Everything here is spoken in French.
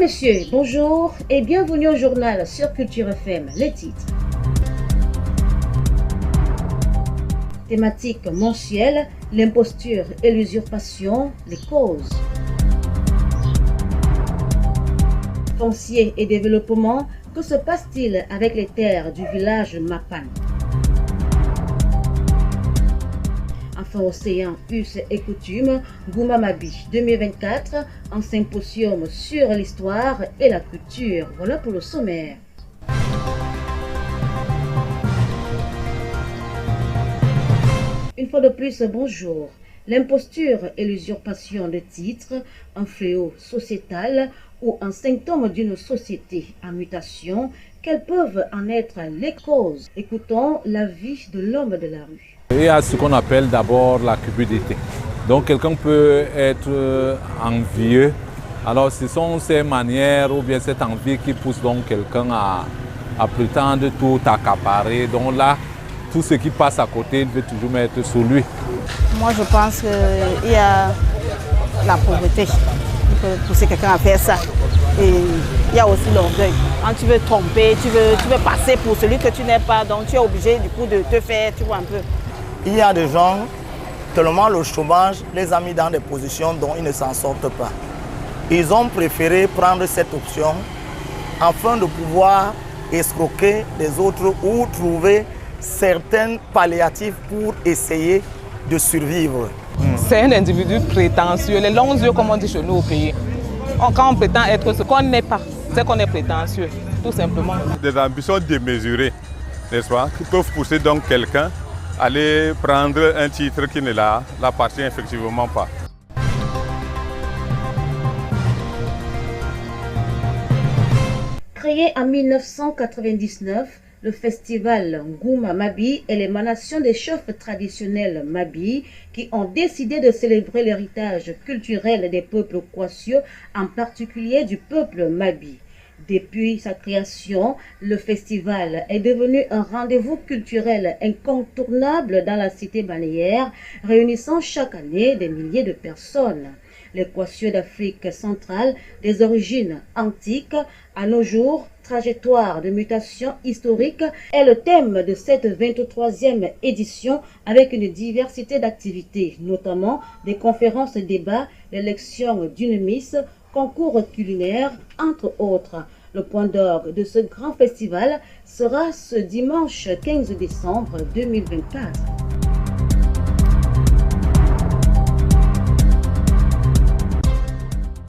messieurs, bonjour et bienvenue au journal sur Culture FM. Les titres. Thématique mensuelle, l'imposture et l'usurpation, les causes. Foncier et développement, que se passe-t-il avec les terres du village Mapan? Enfin, océan, us et coutumes, Gouma Mabi 2024, un symposium sur l'histoire et la culture. Voilà pour le sommaire. Une fois de plus, bonjour. L'imposture et l'usurpation de titres, un fléau sociétal ou un symptôme d'une société en mutation, quelles peuvent en être les causes? Écoutons l'avis de l'homme de la rue. Il y a ce qu'on appelle d'abord la cupidité. Donc quelqu'un peut être envieux. Alors ce sont ces manières ou bien cette envie qui pousse donc quelqu'un à prétendre tout accaparer. Donc là, tout ce qui passe à côté, il veut toujours mettre sur lui. Moi je pense qu'il y a la pauvreté qui peut pousser quelqu'un à faire ça. Et il y a aussi l'orgueil. Quand tu veux tromper, tu veux passer pour celui que tu n'es pas, donc tu es obligé du coup de te faire, tu vois un peu. Il y a des gens, tellement le chômage les a mis dans des positions dont ils ne s'en sortent pas. Ils ont préféré prendre cette option afin de pouvoir escroquer les autres ou trouver certains palliatifs pour essayer de survivre. C'est un individu prétentieux, les longs yeux comme on dit chez nous au pays. Quand on prétend être ce qu'on n'est pas, c'est qu'on est prétentieux, tout simplement. Des ambitions démesurées, n'est-ce pas, qui peuvent pousser donc quelqu'un à aller prendre un titre qui ne l'appartient effectivement pas. Créé en 1999, le festival Gouma Mabi est l'émanation des chefs traditionnels Mabi qui ont décidé de célébrer l'héritage culturel des peuples Kwassio, en particulier du peuple Mabi. Depuis sa création, le festival est devenu un rendez-vous culturel incontournable dans la cité balnéaire, réunissant chaque année des milliers de personnes. Les Kwassio d'Afrique centrale, des origines antiques, à nos jours, trajectoire de mutation historique est le thème de cette 23e édition avec une diversité d'activités, notamment des conférences débats, l'élection d'une Miss, concours culinaires, entre autres. Le point d'orgue de ce grand festival sera ce dimanche 15 décembre 2024.